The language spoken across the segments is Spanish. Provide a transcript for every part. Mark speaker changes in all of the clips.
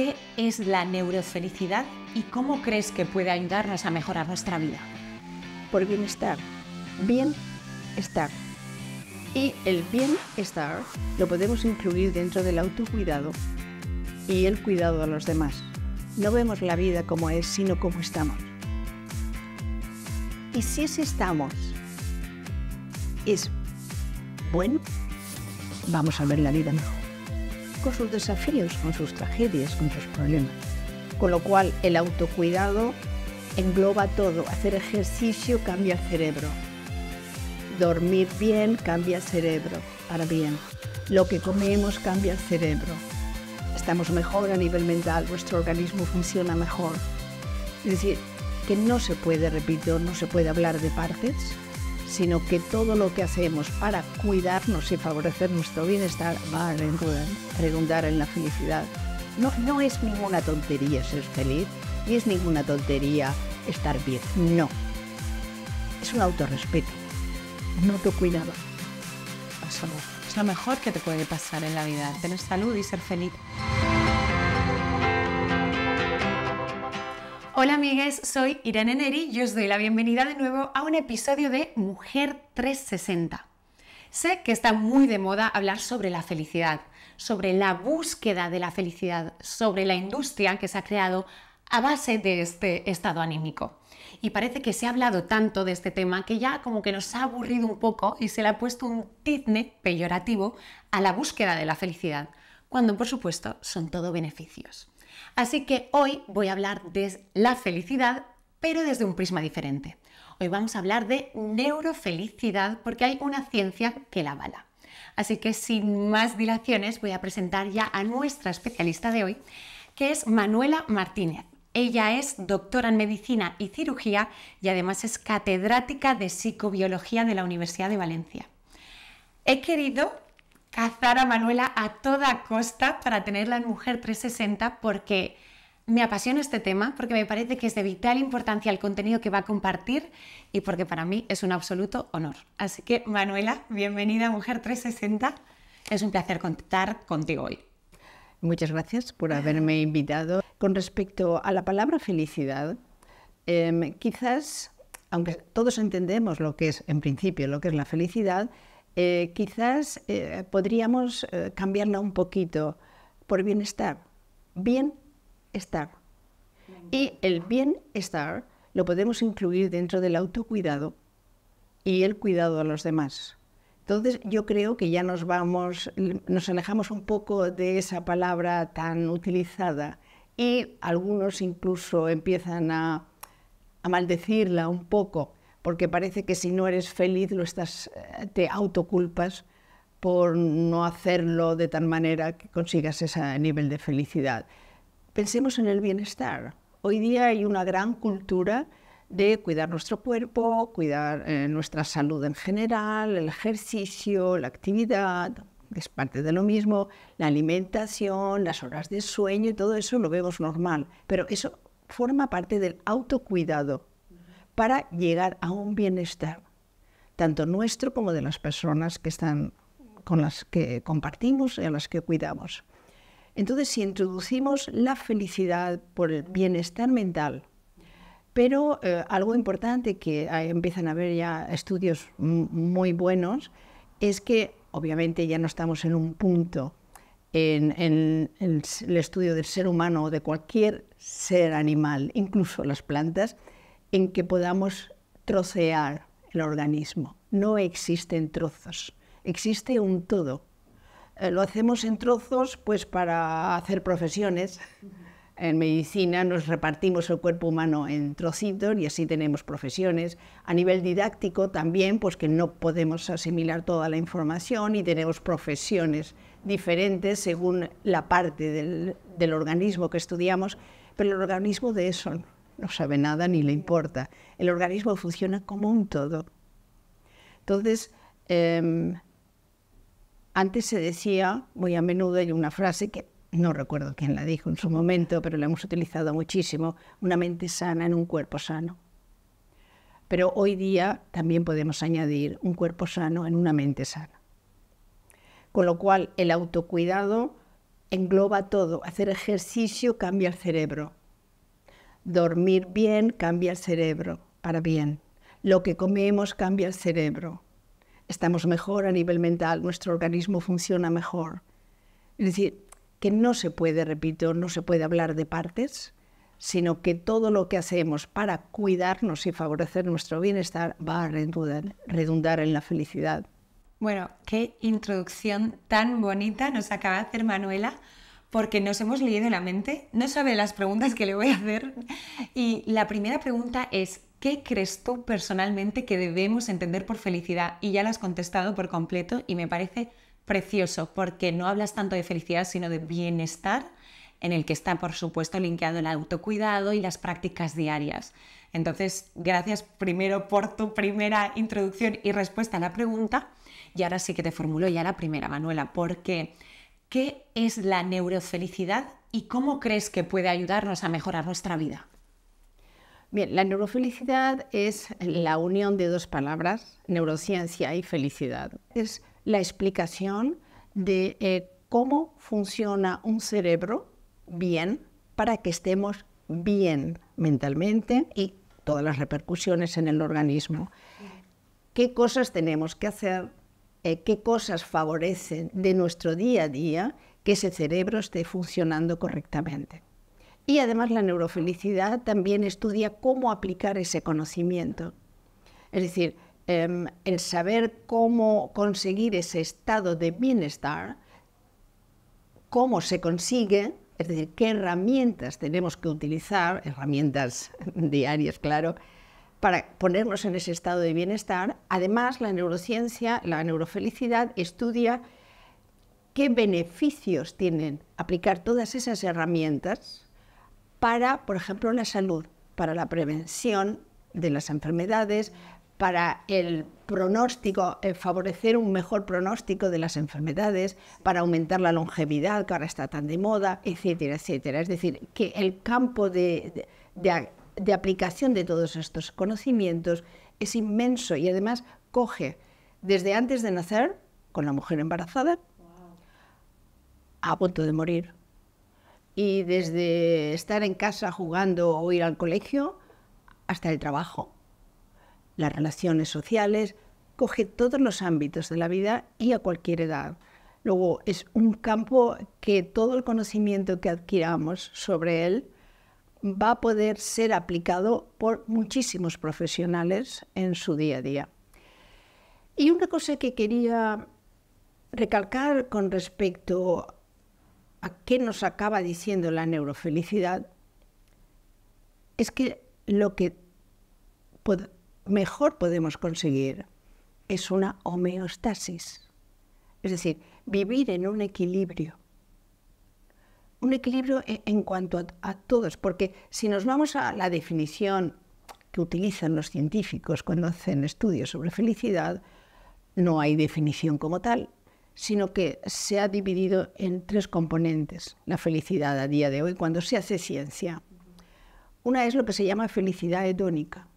Speaker 1: ¿Qué es la neurofelicidad y cómo crees que puede ayudarnos a mejorar nuestra vida?
Speaker 2: Por bienestar, bienestar. Y el bienestar lo podemos incluir dentro del autocuidado y el cuidado a los demás. No vemos la vida como es, sino como estamos. Y si ese estamos es bueno, vamos a ver la vida mejor. Con sus desafíos, con sus tragedias, con sus problemas. Con lo cual el autocuidado engloba todo. Hacer ejercicio cambia el cerebro. Dormir bien cambia el cerebro para bien. Lo que comemos cambia el cerebro. Estamos mejor a nivel mental, nuestro organismo funciona mejor. Es decir, que no se puede, repito, no se puede hablar de partes, sino que todo lo que hacemos para cuidarnos y favorecer nuestro bienestar va a redundar en la felicidad. No es ninguna tontería ser feliz, ni es ninguna tontería estar bien, no. Es un autorrespeto, un autocuidado.
Speaker 1: Es lo mejor que te puede pasar en la vida, tener salud y ser feliz. Hola amigues, soy Irene Neri y os doy la bienvenida de nuevo a un episodio de Mujer 360. Sé que está muy de moda hablar sobre la felicidad, sobre la búsqueda de la felicidad, sobre la industria que se ha creado a base de este estado anímico. Y parece que se ha hablado tanto de este tema que ya como que nos ha aburrido un poco y se le ha puesto un tizne peyorativo a la búsqueda de la felicidad, cuando por supuesto son todo beneficios. Así que hoy voy a hablar de la felicidad, pero desde un prisma diferente. Hoy vamos a hablar de neurofelicidad porque hay una ciencia que la avala. Así que sin más dilaciones voy a presentar ya a nuestra especialista de hoy, que es Manuela Martínez. Ella es doctora en medicina y cirugía y además es catedrática de psicobiología de la Universidad de Valencia. He querido cazar a Manuela a toda costa para tenerla en Mujer 360 porque me apasiona este tema, porque me parece que es de vital importancia el contenido que va a compartir y porque para mí es un absoluto honor. Así que Manuela, bienvenida a Mujer 360. Es un placer contar contigo hoy.
Speaker 2: Muchas gracias por haberme invitado. Con respecto a la palabra felicidad, quizás, aunque todos entendemos lo que es, en principio, lo que es la felicidad, quizás podríamos cambiarla un poquito por bienestar. Bienestar. Y el bienestar lo podemos incluir dentro del autocuidado y el cuidado a los demás. Entonces yo creo que ya nos alejamos un poco de esa palabra tan utilizada y algunos incluso empiezan a maldecirla un poco, porque parece que si no eres feliz te autoculpas por no hacerlo de tal manera que consigas ese nivel de felicidad. Pensemos en el bienestar. Hoy día hay una gran cultura de cuidar nuestro cuerpo, cuidar nuestra salud en general, el ejercicio, la actividad, que es parte de lo mismo, la alimentación, las horas de sueño, y todo eso lo vemos normal, pero eso forma parte del autocuidado para llegar a un bienestar, tanto nuestro como de las personas que están con las que compartimos y a las que cuidamos. Entonces, si introducimos la felicidad por el bienestar mental, pero algo importante que empiezan a haber ya estudios muy buenos, es que obviamente ya no estamos en un punto en el estudio del ser humano o de cualquier ser animal, incluso las plantas, en que podamos trocear el organismo. No existen trozos, existe un todo. Lo hacemos en trozos pues para hacer profesiones. En medicina nos repartimos el cuerpo humano en trocitos y así tenemos profesiones. A nivel didáctico también, pues que no podemos asimilar toda la información y tenemos profesiones diferentes según la parte del organismo que estudiamos, pero el organismo de eso no sabe nada ni le importa. El organismo funciona como un todo. Entonces, antes se decía, muy a menudo, hay una frase que no recuerdo quién la dijo en su momento, pero la hemos utilizado muchísimo, una mente sana en un cuerpo sano. Pero hoy día también podemos añadir un cuerpo sano en una mente sana. Con lo cual, el autocuidado engloba todo. Hacer ejercicio cambia el cerebro. Dormir bien cambia el cerebro para bien. Lo que comemos cambia el cerebro. Estamos mejor a nivel mental, nuestro organismo funciona mejor. Es decir, que no se puede, repito, no se puede hablar de partes, sino que todo lo que hacemos para cuidarnos y favorecer nuestro bienestar va a redundar en la felicidad.
Speaker 1: Bueno, qué introducción tan bonita nos acaba de hacer Manuela, porque nos hemos leído la mente, no sabe las preguntas que le voy a hacer. Y la primera pregunta es, ¿qué crees tú personalmente que debemos entender por felicidad? Y ya la has contestado por completo y me parece precioso, porque no hablas tanto de felicidad, sino de bienestar, en el que está, por supuesto, linkeado el autocuidado y las prácticas diarias. Entonces, gracias primero por tu primera introducción y respuesta a la pregunta. Y ahora sí que te formulo ya la primera, Manuela, porque ¿qué es la neurofelicidad y cómo crees que puede ayudarnos a mejorar nuestra vida?
Speaker 2: Bien, la neurofelicidad es la unión de dos palabras, neurociencia y felicidad. Es la explicación de cómo funciona un cerebro bien para que estemos bien mentalmente y todas las repercusiones en el organismo. ¿Qué cosas tenemos que hacer? ¿Qué cosas favorecen de nuestro día a día que ese cerebro esté funcionando correctamente? Y además la neurofelicidad también estudia cómo aplicar ese conocimiento. Es decir, el saber cómo conseguir ese estado de bienestar, cómo se consigue, es decir, qué herramientas tenemos que utilizar, herramientas diarias, claro, para ponernos en ese estado de bienestar. Además, la neurociencia, la neurofelicidad, estudia qué beneficios tienen aplicar todas esas herramientas para, por ejemplo, la salud, para la prevención de las enfermedades, para el pronóstico, favorecer un mejor pronóstico de las enfermedades, para aumentar la longevidad, que ahora está tan de moda, etcétera, etcétera. Es decir, que el campo de aplicación de todos estos conocimientos es inmenso y además coge desde antes de nacer, con la mujer embarazada, a punto de morir, y desde estar en casa jugando o ir al colegio hasta el trabajo, las relaciones sociales, coge todos los ámbitos de la vida y a cualquier edad. Luego es un campo que todo el conocimiento que adquiramos sobre él va a poder ser aplicado por muchísimos profesionales en su día a día. Y una cosa que quería recalcar con respecto a qué nos acaba diciendo la neurofelicidad es que lo que mejor podemos conseguir es una homeostasis, es decir, vivir en un equilibrio en cuanto a todos, porque si nos vamos a la definición que utilizan los científicos cuando hacen estudios sobre felicidad, no hay definición como tal, sino que se ha dividido en tres componentes la felicidad a día de hoy cuando se hace ciencia. Una es lo que se llama felicidad hedónica,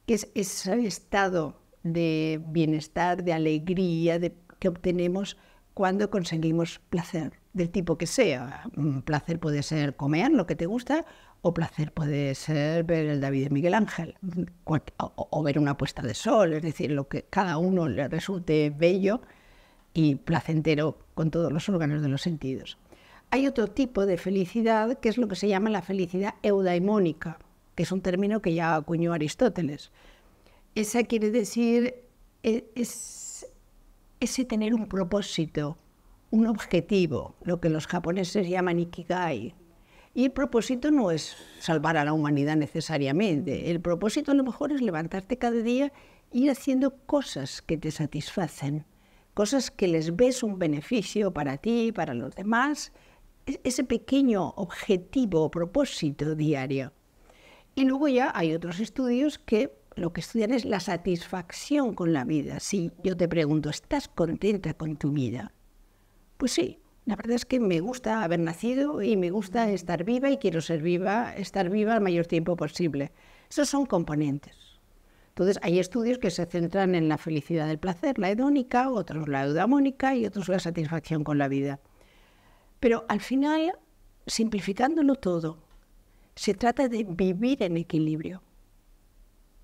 Speaker 2: que es ese estado de bienestar, de alegría que obtenemos cuando conseguimos placer, del tipo que sea. Placer puede ser comer lo que te gusta, o placer puede ser ver el David de Miguel Ángel, o ver una puesta de sol, es decir, lo que cada uno le resulte bello y placentero con todos los órganos de los sentidos. Hay otro tipo de felicidad que es lo que se llama la felicidad eudaimónica, que es un término que ya acuñó Aristóteles. Esa quiere decir ese tener un propósito, un objetivo, lo que los japoneses llaman ikigai. Y el propósito no es salvar a la humanidad necesariamente. El propósito a lo mejor es levantarte cada día e ir haciendo cosas que te satisfacen, cosas que les ves un beneficio para ti, para los demás, ese pequeño objetivo o propósito diario. Y luego ya hay otros estudios que lo que estudian es la satisfacción con la vida. Si yo te pregunto, ¿estás contenta con tu vida? Pues sí, la verdad es que me gusta haber nacido y me gusta estar viva y quiero estar viva el mayor tiempo posible. Esos son componentes. Entonces hay estudios que se centran en la felicidad del placer, la hedónica, otros la eudamónica y otros la satisfacción con la vida. Pero al final, simplificándolo todo, se trata de vivir en equilibrio.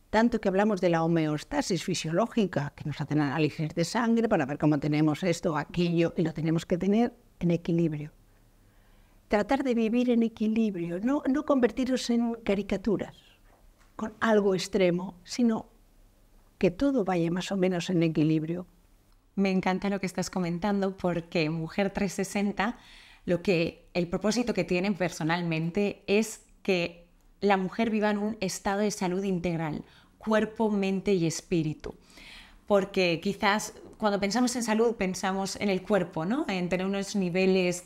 Speaker 2: Tanto que hablamos de la homeostasis fisiológica, que nos hacen análisis de sangre para ver cómo tenemos esto o aquello, y lo tenemos que tener en equilibrio. Tratar de vivir en equilibrio, no convertirnos en caricaturas, con algo extremo, sino que todo vaya más o menos en equilibrio.
Speaker 1: Me encanta lo que estás comentando porque Mujer 360, el propósito que tienen personalmente es que la mujer viva en un estado de salud integral, cuerpo, mente y espíritu. Porque quizás cuando pensamos en salud pensamos en el cuerpo, ¿no? En tener unos niveles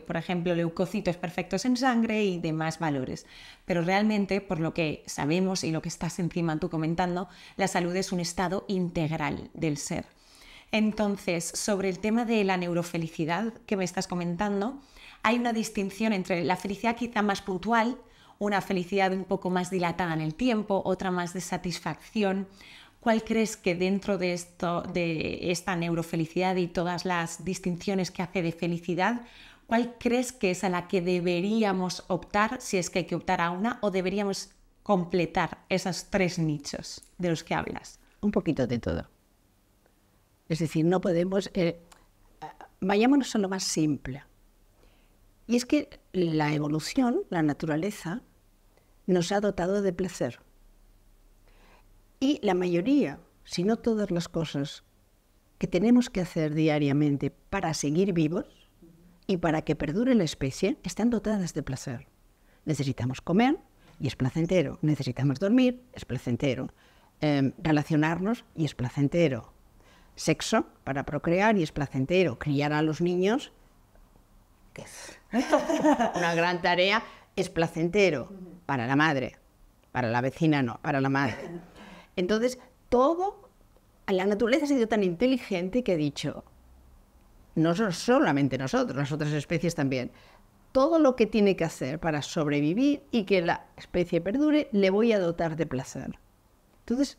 Speaker 1: por ejemplo, leucocitos perfectos en sangre y demás valores. Pero realmente, por lo que sabemos y lo que estás encima tú comentando, la salud es un estado integral del ser. Entonces, sobre el tema de la neurofelicidad que me estás comentando, hay una distinción entre la felicidad quizá más puntual, una felicidad un poco más dilatada en el tiempo, otra más de satisfacción. ¿Cuál crees que dentro de esta neurofelicidad y todas las distinciones que hace de felicidad, cuál crees que es a la que deberíamos optar, si es que hay que optar a una, o deberíamos completar esos 3 nichos de los que hablas?
Speaker 2: Un poquito de todo. Es decir, no podemos... vayámonos a lo más simple. Y es que la evolución, la naturaleza, nos ha dotado de placer. Y la mayoría, si no todas las cosas que tenemos que hacer diariamente para seguir vivos y para que perdure la especie, están dotadas de placer. Necesitamos comer y es placentero. Necesitamos dormir, es placentero. Relacionarnos y es placentero. Sexo para procrear y es placentero. Criar a los niños, que es una gran tarea, es placentero para la madre. Para la vecina no, para la madre. Entonces, la naturaleza ha sido tan inteligente que ha dicho, no solamente nosotros, las otras especies también, todo lo que tiene que hacer para sobrevivir y que la especie perdure, le voy a dotar de placer. Entonces,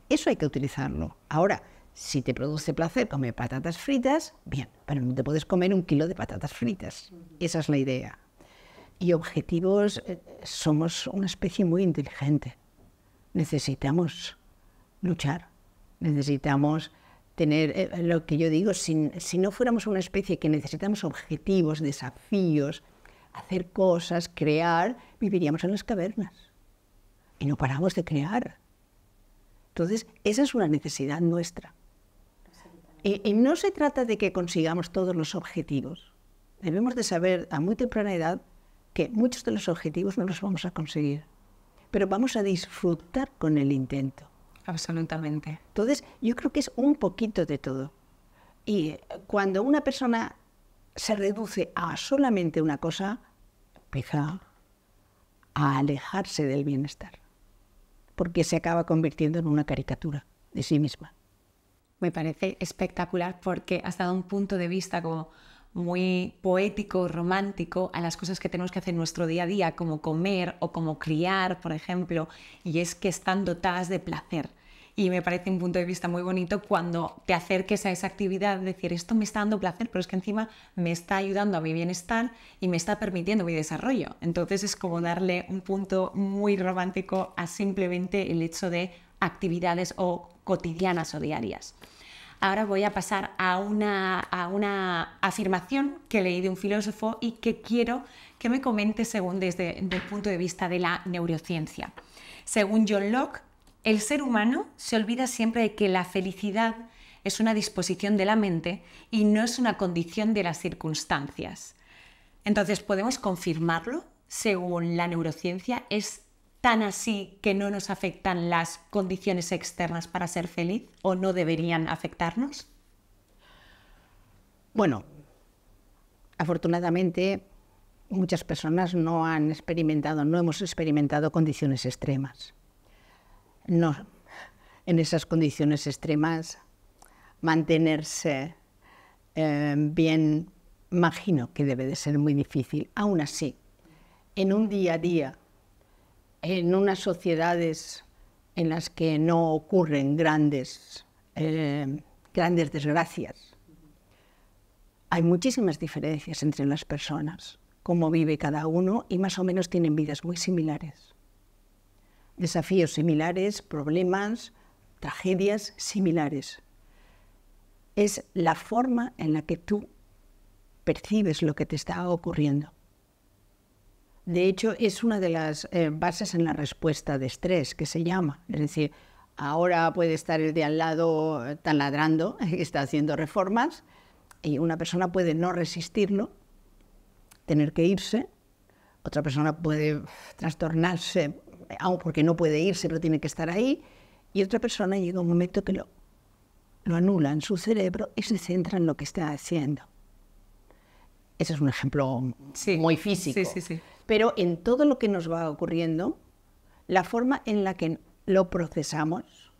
Speaker 2: eso hay que utilizarlo. Ahora, si te produce placer comer patatas fritas, bien, pero no te puedes comer 1 kilo de patatas fritas. Esa es la idea. Y objetivos, somos una especie muy inteligente. Necesitamos luchar, necesitamos tener lo que yo digo, si no fuéramos una especie que necesitamos objetivos, desafíos, hacer cosas, crear, viviríamos en las cavernas y no paramos de crear. Entonces, esa es una necesidad nuestra. Y no se trata de que consigamos todos los objetivos. Debemos de saber a muy temprana edad que muchos de los objetivos no los vamos a conseguir, pero vamos a disfrutar con el intento.
Speaker 1: Absolutamente.
Speaker 2: Entonces, yo creo que es un poquito de todo. Y cuando una persona se reduce a solamente una cosa, empieza a alejarse del bienestar, porque se acaba convirtiendo en una caricatura de sí misma.
Speaker 1: Me parece espectacular porque has dado un punto de vista como muy poético, romántico a las cosas que tenemos que hacer en nuestro día a día, como comer o como criar, por ejemplo, y es que están dotadas de placer. Y me parece un punto de vista muy bonito cuando te acerques a esa actividad, decir, esto me está dando placer, pero es que encima me está ayudando a mi bienestar y me está permitiendo mi desarrollo. Entonces es como darle un punto muy romántico a simplemente el hecho de actividades o cotidianas o diarias. Ahora voy a pasar a una afirmación que leí de un filósofo y que quiero que me comente desde el punto de vista de la neurociencia. Según John Locke, el ser humano se olvida siempre de que la felicidad es una disposición de la mente y no es una condición de las circunstancias. Entonces, ¿podemos confirmarlo? Según la neurociencia, ¿es tan así que no nos afectan las condiciones externas para ser feliz o no deberían afectarnos?
Speaker 2: Bueno, afortunadamente muchas personas no hemos experimentado condiciones extremas. No, en esas condiciones extremas mantenerse bien, imagino que debe de ser muy difícil. Aún así, en un día a día, en unas sociedades en las que no ocurren grandes desgracias, hay muchísimas diferencias entre las personas, cómo vive cada uno y más o menos tienen vidas muy similares. Desafíos similares, problemas, tragedias similares. Es la forma en la que tú percibes lo que te está ocurriendo. De hecho, es una de las bases en la respuesta de estrés, que se llama. Es decir, ahora puede estar el de al lado taladrando, está haciendo reformas, y una persona puede no resistirlo, tener que irse. Otra persona puede trastornarse, aun porque no puede irse, pero tiene que estar ahí. Y otra persona llega un momento que lo anula en su cerebro y se centra en lo que está haciendo. Ese es un ejemplo muy físico.
Speaker 1: Sí.
Speaker 2: Pero en todo lo que nos va ocurriendo, la forma en la que lo procesamos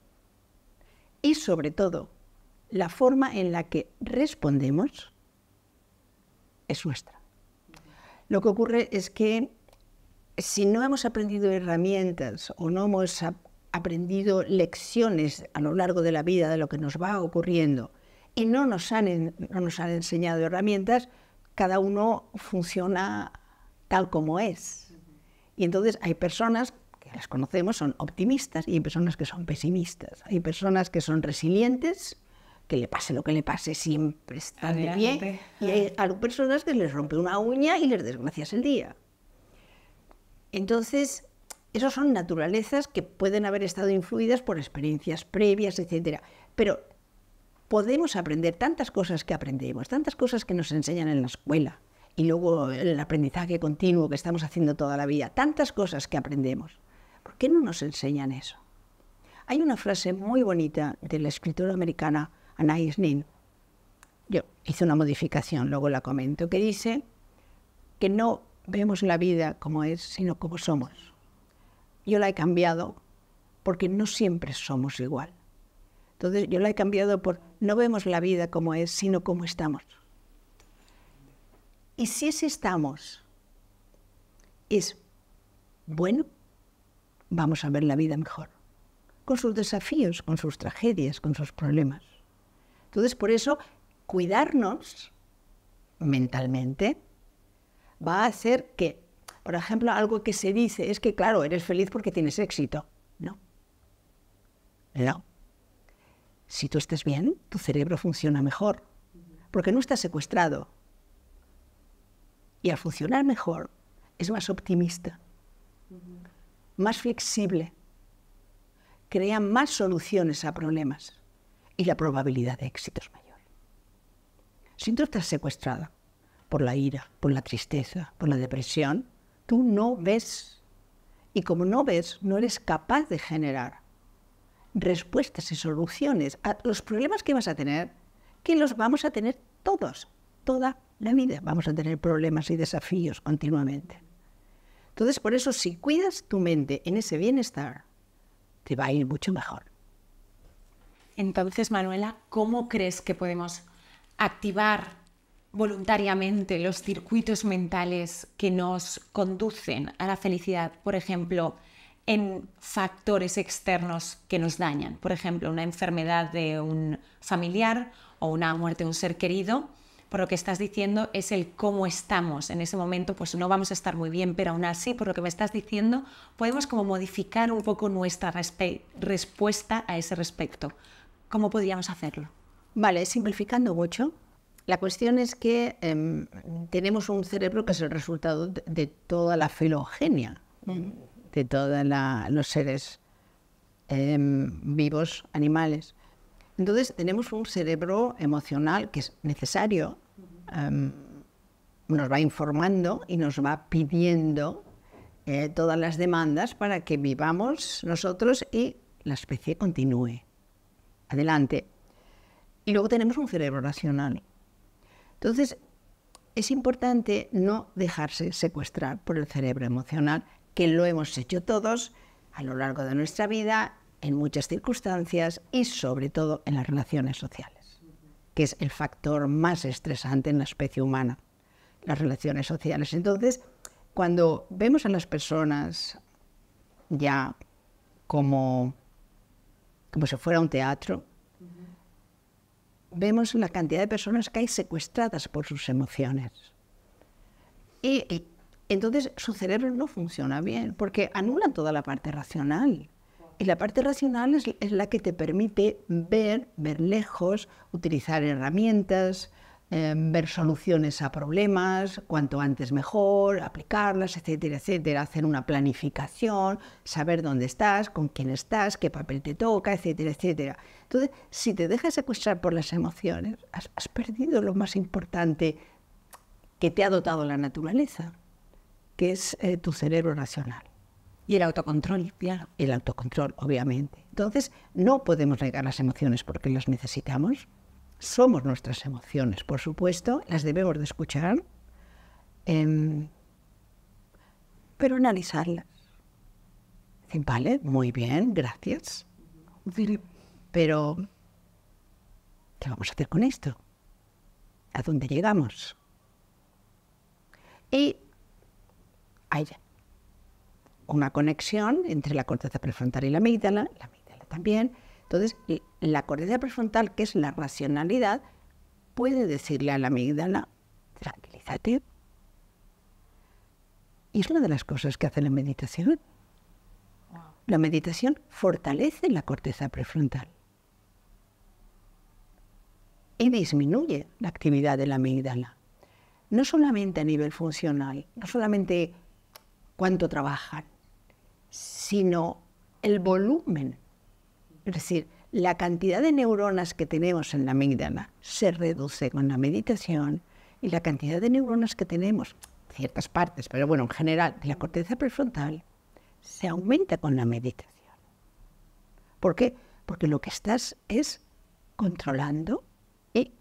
Speaker 2: y, sobre todo, la forma en la que respondemos es nuestra. Lo que ocurre es que si no hemos aprendido herramientas o no hemos aprendido lecciones a lo largo de la vida de lo que nos va ocurriendo y no nos han enseñado herramientas, cada uno funciona tal como es. Y entonces hay personas que las conocemos, son optimistas, y hay personas que son pesimistas. Hay personas que son resilientes, que le pase lo que le pase, siempre están de pie. Y hay personas que les rompe una uña y les desgracias el día. Entonces, esas son naturalezas que pueden haber estado influidas por experiencias previas, etc. Pero podemos aprender tantas cosas que aprendemos, tantas cosas que nos enseñan en la escuela, y luego el aprendizaje continuo que estamos haciendo toda la vida, tantas cosas que aprendemos. ¿Por qué no nos enseñan eso? Hay una frase muy bonita de la escritora americana Anais Nin. Yo hice una modificación, luego la comento, que dice que no vemos la vida como es, sino como somos. Yo la he cambiado porque no siempre somos igual. Entonces yo la he cambiado por no vemos la vida como es, sino como estamos. Y si ese estamos es bueno, vamos a ver la vida mejor, con sus desafíos, con sus tragedias, con sus problemas. Entonces, por eso, cuidarnos mentalmente va a hacer que, por ejemplo, algo que se dice es que, claro, eres feliz porque tienes éxito. No. Si tú estás bien, tu cerebro funciona mejor, porque no estás secuestrado. Y al funcionar mejor, es más optimista, más flexible, crea más soluciones a problemas y la probabilidad de éxito es mayor. Si tú estás secuestrada por la ira, por la tristeza, por la depresión, tú no ves. Y como no ves, no eres capaz de generar respuestas y soluciones a los problemas que vas a tener, que los vamos a tener todos, toda la vida. Vamos a tener problemas y desafíos continuamente. Entonces, por eso, si cuidas tu mente en ese bienestar, te va a ir mucho mejor.
Speaker 1: Entonces, Manuela, ¿cómo crees que podemos activar voluntariamente los circuitos mentales que nos conducen a la felicidad? Por ejemplo, en factores externos que nos dañan. Por ejemplo, una enfermedad de un familiar o una muerte de un ser querido. Por lo que estás diciendo es el cómo estamos en ese momento, pues no vamos a estar muy bien, pero aún así, por lo que me estás diciendo, podemos como modificar un poco nuestra respuesta a ese respecto. ¿Cómo podríamos hacerlo?
Speaker 2: Vale, simplificando mucho, la cuestión es que tenemos un cerebro que es el resultado de toda la filogenia, de todos los seres vivos, animales. Entonces tenemos un cerebro emocional que es necesario, nos va informando y nos va pidiendo todas las demandas para que vivamos nosotros y la especie continúe adelante. Y luego tenemos un cerebro racional. Entonces es importante no dejarse secuestrar por el cerebro emocional, que lo hemos hecho todos a lo largo de nuestra vida, en muchas circunstancias y sobre todo en las relaciones sociales, que es el factor más estresante en la especie humana, las relaciones sociales. Entonces, cuando vemos a las personas ya como si fuera un teatro, vemos la cantidad de personas que hay secuestradas por sus emociones. Y entonces su cerebro no funciona bien, porque anulan toda la parte racional. Y la parte racional es la que te permite ver lejos, utilizar herramientas, ver soluciones a problemas, cuanto antes mejor, aplicarlas, etcétera, etcétera, hacer una planificación, saber dónde estás, con quién estás, qué papel te toca, etcétera, etcétera. Entonces, si te dejas secuestrar por las emociones, has perdido lo más importante que te ha dotado la naturaleza, que es tu cerebro racional.
Speaker 1: Y el autocontrol, claro.
Speaker 2: El autocontrol, obviamente. Entonces, no podemos negar las emociones porque las necesitamos. Somos nuestras emociones, por supuesto, las debemos de escuchar, pero analizarlas. Decir, vale, muy bien, gracias. Pero, ¿qué vamos a hacer con esto? ¿A dónde llegamos? Y hay una conexión entre la corteza prefrontal y la amígdala también. Entonces, la corteza prefrontal, que es la racionalidad, puede decirle a la amígdala, tranquilízate. Y es una de las cosas que hace la meditación. La meditación fortalece la corteza prefrontal y disminuye la actividad de la amígdala. No solamente a nivel funcional, no solamente cuánto trabajan, sino el volumen. Es decir, la cantidad de neuronas que tenemos en la amígdala se reduce con la meditación y la cantidad de neuronas que tenemos, ciertas partes, pero bueno, en general, de la corteza prefrontal, se aumenta con la meditación. ¿Por qué? Porque lo que estás es controlando y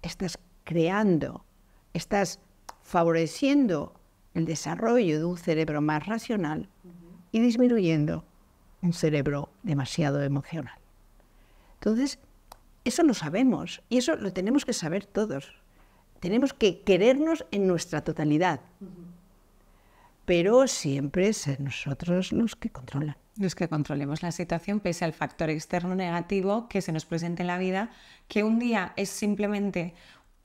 Speaker 2: estás creando, estás favoreciendo el desarrollo de un cerebro más racional y disminuyendo un cerebro demasiado emocional. Entonces, eso lo sabemos y eso lo tenemos que saber todos. Tenemos que querernos en nuestra totalidad, pero siempre ser nosotros los que controlan.
Speaker 1: Los que controlemos la situación pese al factor externo negativo que se nos presente en la vida, que un día es simplemente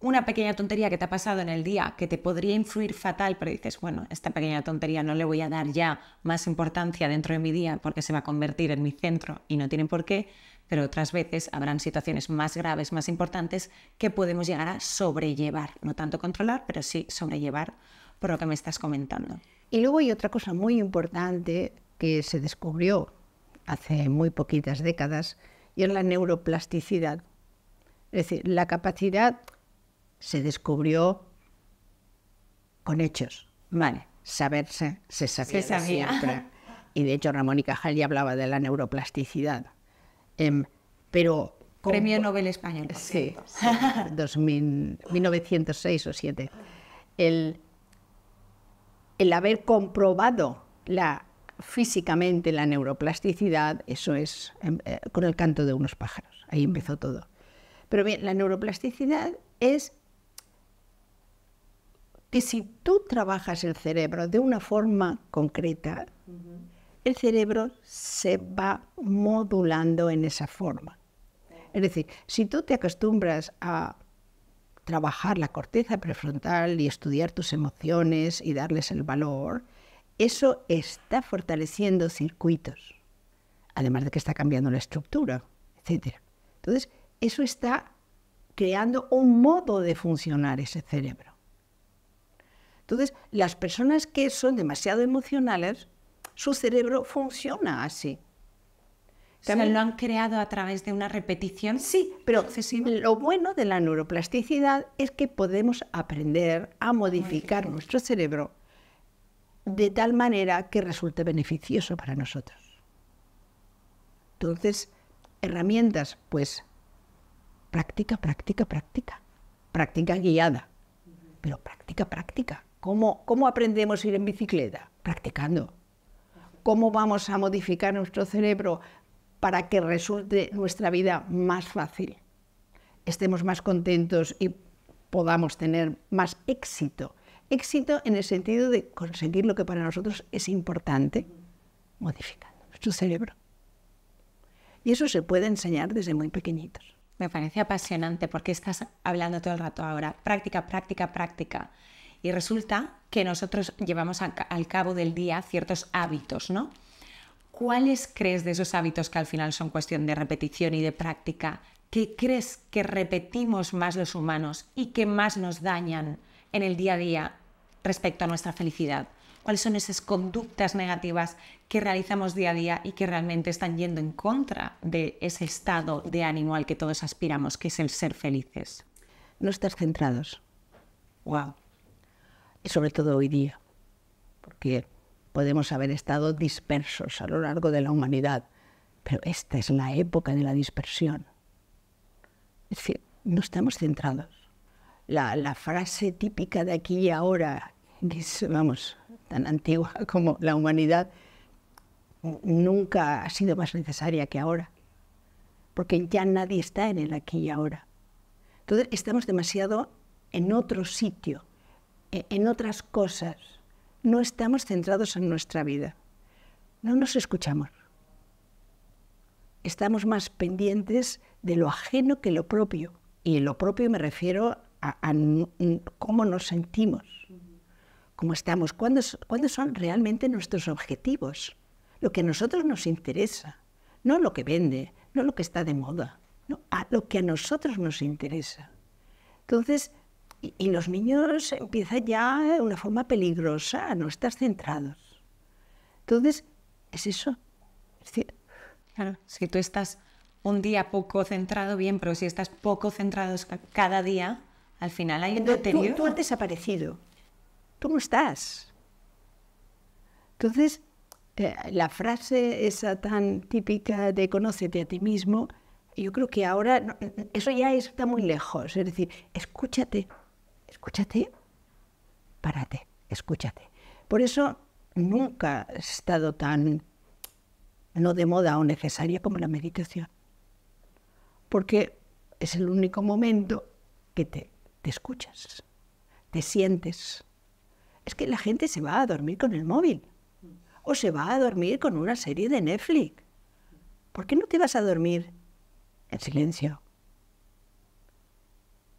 Speaker 1: una pequeña tontería que te ha pasado en el día que te podría influir fatal, pero dices, bueno, esta pequeña tontería no le voy a dar ya más importancia dentro de mi día porque se va a convertir en mi centro y no tiene por qué, pero otras veces habrán situaciones más graves, más importantes que podemos llegar a sobrellevar, no tanto controlar, pero sí sobrellevar por lo que me estás comentando.
Speaker 2: Y luego hay otra cosa muy importante que se descubrió hace muy poquitas décadas y es la neuroplasticidad. Es decir, la capacidad se descubrió con hechos.
Speaker 1: Vale.
Speaker 2: Saberse se sabía siempre. Y de hecho Ramón y Cajal ya hablaba de la neuroplasticidad. Pero
Speaker 1: Premio Nobel español.
Speaker 2: Sí, 1906 o 7. El haber comprobado físicamente la neuroplasticidad, eso es con el canto de unos pájaros. Ahí empezó todo. Pero bien, la neuroplasticidad es que si tú trabajas el cerebro de una forma concreta, el cerebro se va modulando en esa forma. Es decir, si tú te acostumbras a trabajar la corteza prefrontal y estudiar tus emociones y darles el valor, eso está fortaleciendo circuitos, además de que está cambiando la estructura, etc. Entonces, eso está creando un modo de funcionar ese cerebro. Entonces, las personas que son demasiado emocionales, su cerebro funciona así.
Speaker 1: También lo han creado a través de una repetición.
Speaker 2: Sí, pero lo bueno de la neuroplasticidad es que podemos aprender a modificar nuestro cerebro de tal manera que resulte beneficioso para nosotros. Entonces, herramientas, pues, práctica guiada, pero práctica. ¿Cómo aprendemos a ir en bicicleta? Practicando. ¿Cómo vamos a modificar nuestro cerebro para que resulte nuestra vida más fácil? Estemos más contentos y podamos tener más éxito. Éxito en el sentido de conseguir lo que para nosotros es importante, modificando nuestro cerebro. Y eso se puede enseñar desde muy pequeñitos.
Speaker 1: Me parece apasionante porque estás hablando todo el rato ahora, práctica, práctica, práctica. Y resulta que nosotros llevamos al cabo del día ciertos hábitos, ¿no? ¿Cuáles crees de esos hábitos que al final son cuestión de repetición y de práctica? ¿Qué crees que repetimos más los humanos y que más nos dañan en el día a día respecto a nuestra felicidad? ¿Cuáles son esas conductas negativas que realizamos día a día y que realmente están yendo en contra de ese estado de ánimo al que todos aspiramos, que es el ser felices?
Speaker 2: No estar centrados. Wow. Y sobre todo hoy día, porque podemos haber estado dispersos a lo largo de la humanidad, pero esta es la época de la dispersión. Es decir, no estamos centrados. La frase típica de aquí y ahora, que es, vamos, tan antigua como la humanidad, nunca ha sido más necesaria que ahora, porque ya nadie está en el aquí y ahora. Entonces estamos demasiado en otro sitio, en otras cosas. No estamos centrados en nuestra vida. No nos escuchamos. Estamos más pendientes de lo ajeno que lo propio. Y lo propio me refiero a cómo nos sentimos, cómo estamos, cuáles son realmente nuestros objetivos, lo que a nosotros nos interesa, no lo que vende, no lo que está de moda, no, a lo que a nosotros nos interesa. Entonces, y los niños empiezan ya de una forma peligrosa, no estás centrados. Entonces, es eso. Es decir,
Speaker 1: claro, si tú estás un día poco centrado, bien, pero si estás poco centrado cada día, al final hay un deterioro.
Speaker 2: Tú has desaparecido. Tú no estás. Entonces, la frase esa tan típica de conócete a ti mismo, yo creo que ahora no, eso ya está muy lejos. Es decir, escúchate, párate, escúchate. Por eso nunca ha estado tan no de moda o necesaria como la meditación. Porque es el único momento que te escuchas, te sientes. Es que la gente se va a dormir con el móvil o se va a dormir con una serie de Netflix. ¿Por qué no te vas a dormir en silencio?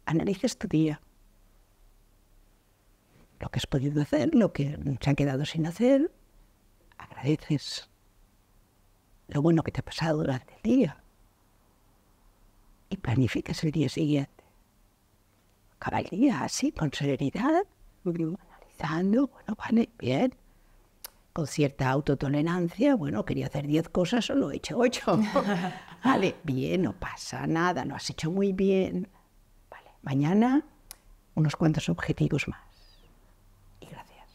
Speaker 2: Analizas tu día, lo que has podido hacer, lo que se ha quedado sin hacer, agradeces lo bueno que te ha pasado durante el día y planificas el día siguiente. Acaba el día así, con serenidad, analizando, bueno, vale, bien, con cierta autotolerancia, bueno, quería hacer 10 cosas, solo he hecho 8. Vale, bien, no pasa nada, lo has hecho muy bien. Vale, mañana unos cuantos objetivos más. Y gracias.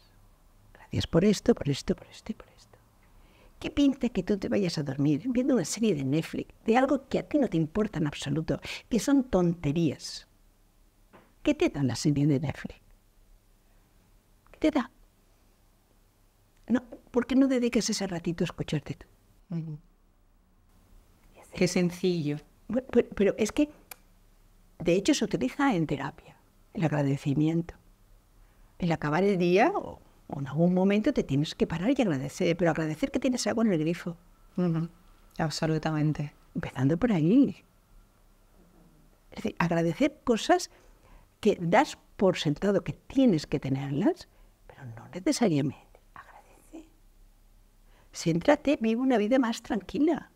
Speaker 2: Gracias por esto, por esto, por esto y por esto. ¿Qué pinta que tú te vayas a dormir viendo una serie de Netflix, de algo que a ti no te importa en absoluto, que son tonterías? ¿Qué te da la serie de Netflix? ¿Qué te da? No, ¿por qué no dedicas ese ratito a escucharte tú?
Speaker 1: Qué sencillo.
Speaker 2: Bueno, pero es que, de hecho, se utiliza en terapia, el agradecimiento. El acabar el día, o en algún momento te tienes que parar y agradecer, pero agradecer que tienes agua en el grifo.
Speaker 1: Absolutamente.
Speaker 2: Empezando por ahí. Es decir, agradecer cosas que das por sentado que tienes que tenerlas, pero no necesariamente. Agradece. Céntrate, vive una vida más tranquila.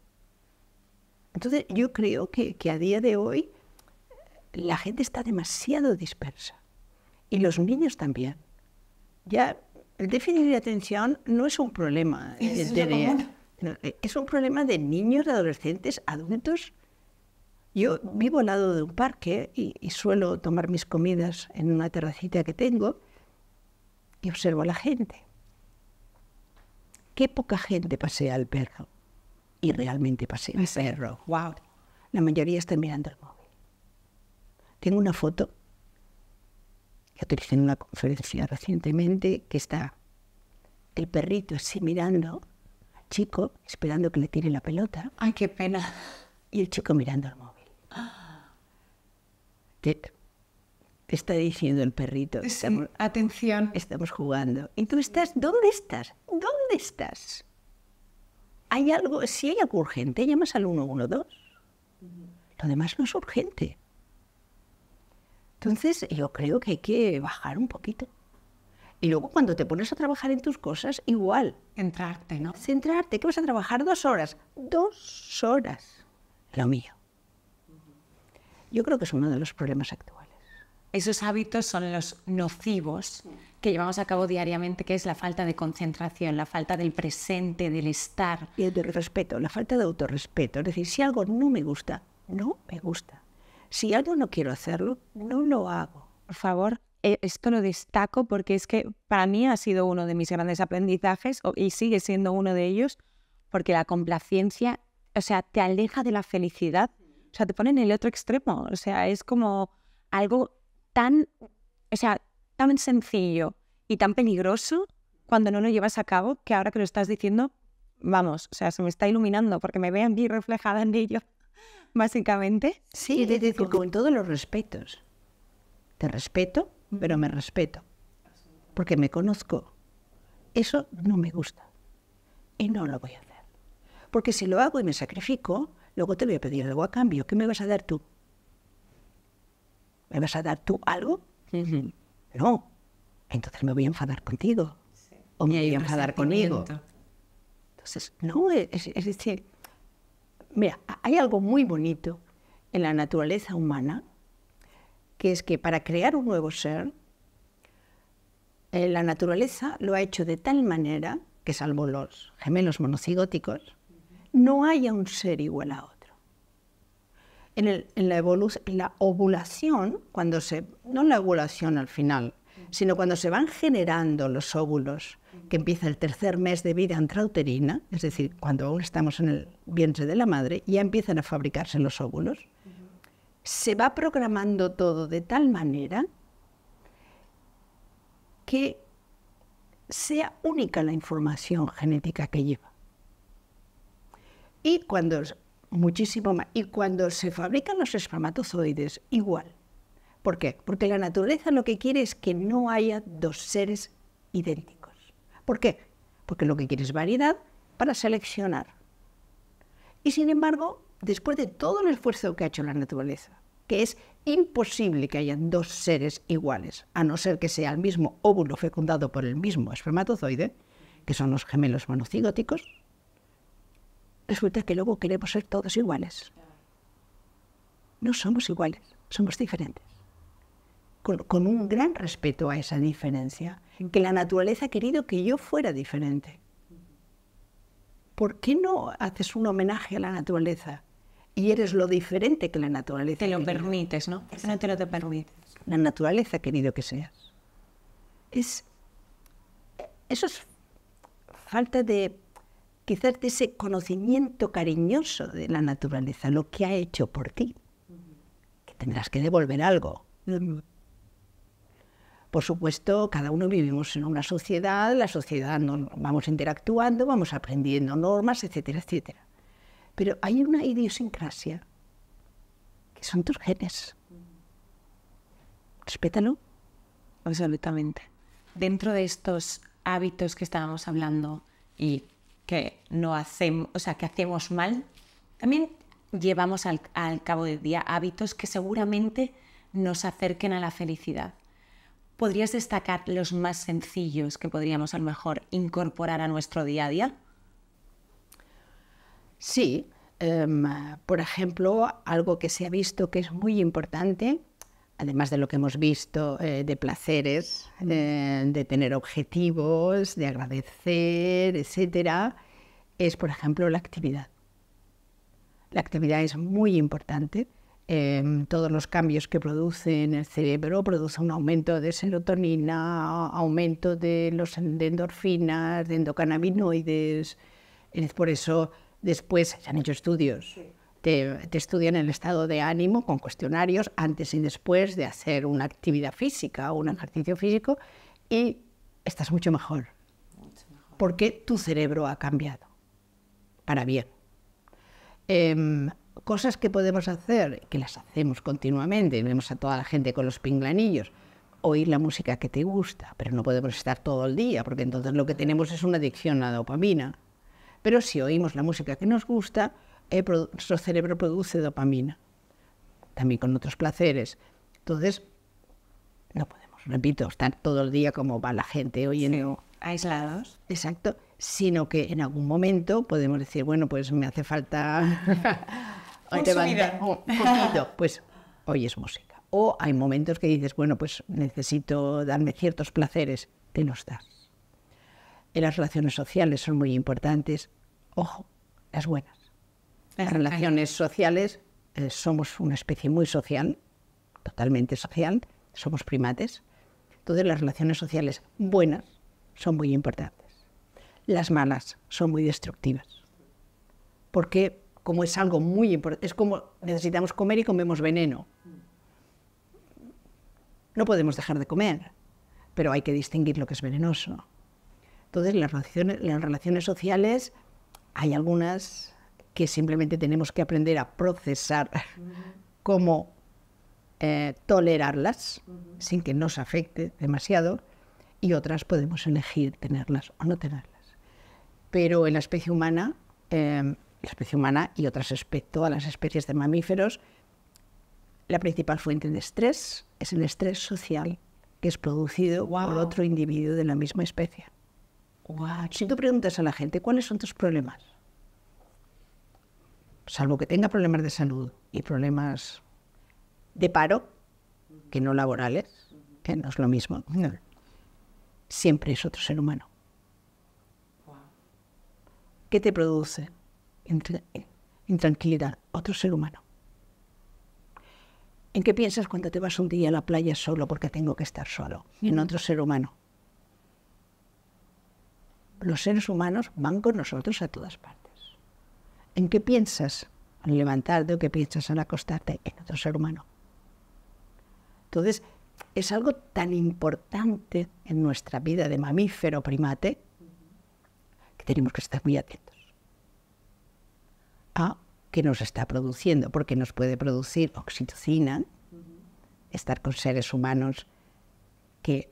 Speaker 2: Entonces, yo creo que a día de hoy la gente está demasiado dispersa. Y los niños también. Ya, el déficit de atención no es un problema. Es un problema de niños, de adolescentes, adultos. Yo vivo al lado de un parque y suelo tomar mis comidas en una terracita que tengo y observo a la gente. Qué poca gente pasea al perro. Y realmente pasea al perro.
Speaker 1: Wow.
Speaker 2: La mayoría está mirando el móvil. Tengo una foto que utilicé en una conferencia recientemente, que está el perrito así mirando al chico, esperando que le tire la pelota.
Speaker 1: Ay, qué pena.
Speaker 2: Y el chico mirando el móvil. Te está diciendo el perrito.
Speaker 1: Sí, atención.
Speaker 2: Estamos jugando. Y tú estás, ¿dónde estás? ¿Dónde estás? ¿Hay algo? Si hay algo urgente, llamas al 112. Lo demás no es urgente. Entonces, yo creo que hay que bajar un poquito. Y luego cuando te pones a trabajar en tus cosas, igual.
Speaker 1: Centrarte, ¿no?
Speaker 2: Centrarte, ¿qué vas a trabajar? 2 horas. 2 horas. Lo mío. Yo creo que es uno de los problemas actuales.
Speaker 1: Esos hábitos son los nocivos que llevamos a cabo diariamente, que es la falta de concentración, la falta del presente, del estar.
Speaker 2: Y el respeto, la falta de autorrespeto. Es decir, si algo no me gusta, no me gusta. Si algo no quiero hacerlo, no lo hago.
Speaker 3: Por favor, esto lo destaco porque es que para mí ha sido uno de mis grandes aprendizajes y sigue siendo uno de ellos, porque la complacencia, o sea, te aleja de la felicidad, o sea, te pone en el otro extremo, o sea, es como algo tan, o sea, tan sencillo y tan peligroso cuando no lo llevas a cabo, que ahora que lo estás diciendo, vamos, o sea, se me está iluminando porque me veo a mí reflejada en ello, básicamente.
Speaker 2: Sí, es decir, con todos los respetos. Te respeto, pero me respeto. Porque me conozco. Eso no me gusta. Y no lo voy a hacer. Porque si lo hago y me sacrifico, luego te voy a pedir algo a cambio. ¿Qué me vas a dar tú? ¿Me vas a dar tú algo? No. Entonces me voy a enfadar contigo. O me voy a enfadar conmigo. Entonces, no, es decir, mira, hay algo muy bonito en la naturaleza humana, que es que para crear un nuevo ser, la naturaleza lo ha hecho de tal manera que, salvo los gemelos monocigóticos, no haya un ser igual a otro. En la ovulación, no la ovulación al final, sino cuando se van generando los óvulos, que empieza el 3er mes de vida intrauterina, es decir, cuando aún estamos en el vientre de la madre, ya empiezan a fabricarse los óvulos, se va programando todo de tal manera que sea única la información genética que lleva. Y cuando se fabrican los espermatozoides, igual. ¿Por qué? Porque la naturaleza lo que quiere es que no haya 2 seres idénticos. ¿Por qué? Porque lo que quiere es variedad para seleccionar. Y sin embargo, después de todo el esfuerzo que ha hecho la naturaleza, que es imposible que hayan 2 seres iguales, a no ser que sea el mismo óvulo fecundado por el mismo espermatozoide, que son los gemelos monocigóticos, resulta que luego queremos ser todos iguales. No somos iguales, somos diferentes. Con un gran respeto a esa diferencia, que la naturaleza ha querido que yo fuera diferente. ¿Por qué no haces un homenaje a la naturaleza y eres lo diferente que la naturaleza?
Speaker 1: Te lo permites, ¿no? No te lo permites.
Speaker 2: La naturaleza ha querido que seas. Eso es falta de, quizás, de ese conocimiento cariñoso de la naturaleza, lo que ha hecho por ti. Que tendrás que devolver algo. Por supuesto, cada uno vivimos en una sociedad, la sociedad vamos interactuando, vamos aprendiendo normas, etcétera, etcétera. Pero hay una idiosincrasia, que son tus genes. Respétalo.
Speaker 3: Absolutamente.
Speaker 1: Dentro de estos hábitos que estábamos hablando y que no hacemos, o sea, que hacemos mal, también llevamos al cabo del día hábitos que seguramente nos acerquen a la felicidad. ¿Podrías destacar los más sencillos que podríamos a lo mejor incorporar a nuestro día a día?
Speaker 2: Sí, por ejemplo, algo que se ha visto que es muy importante, además de lo que hemos visto de placeres, de tener objetivos, de agradecer, etcétera, es, por ejemplo, la actividad. La actividad es muy importante. Todos los cambios que produce en el cerebro produce un aumento de serotonina, aumento de endorfinas, de endocannabinoides. Por eso después se han hecho estudios. Te estudian el estado de ánimo con cuestionarios antes y después de hacer una actividad física o un ejercicio físico y estás mucho mejor. Porque tu cerebro ha cambiado para bien. Cosas que podemos hacer, que las hacemos continuamente, vemos a toda la gente con los pinganillos, oír la música que te gusta, pero no podemos estar todo el día, porque entonces lo que tenemos es una adicción a la dopamina. Pero si oímos la música que nos gusta, nuestro cerebro produce dopamina. también con otros placeres. Entonces, no podemos, repito, estar todo el día como va la gente hoy en día.
Speaker 3: Aislados.
Speaker 2: Exacto, sino que en algún momento podemos decir, bueno, pues me hace falta un poquito, pues oyes música. O hay momentos que dices, bueno, pues necesito darme ciertos placeres, te los das. En las relaciones sociales son muy importantes, ojo, las buenas. Las relaciones sociales, somos una especie muy social, totalmente social, somos primates. Entonces las relaciones sociales buenas son muy importantes. Las malas son muy destructivas. Porque como es algo muy importante, es como necesitamos comer y comemos veneno. No podemos dejar de comer, pero hay que distinguir lo que es venenoso. Entonces las relaciones sociales hay algunas que simplemente tenemos que aprender a procesar, cómo tolerarlas sin que nos afecte demasiado, y otras podemos elegir tenerlas o no tenerlas. Pero en la especie humana y todas las especies de mamíferos, la principal fuente de estrés es el estrés social que es producido por otro individuo de la misma especie. Si tú preguntas a la gente, ¿cuáles son tus problemas? Salvo que tenga problemas de salud y problemas de paro, que no laborales, que no es lo mismo, no. Siempre es otro ser humano. ¿Qué te produce intranquilidad? Otro ser humano. ¿En qué piensas cuando te vas un día a la playa solo porque tengo que estar solo? En otro ser humano. Los seres humanos van con nosotros a todas partes. ¿En qué piensas al levantarte o qué piensas al acostarte? En otro ser humano. Entonces, es algo tan importante en nuestra vida de mamífero primate que tenemos que estar muy atentos a qué nos está produciendo, porque nos puede producir oxitocina, estar con seres humanos que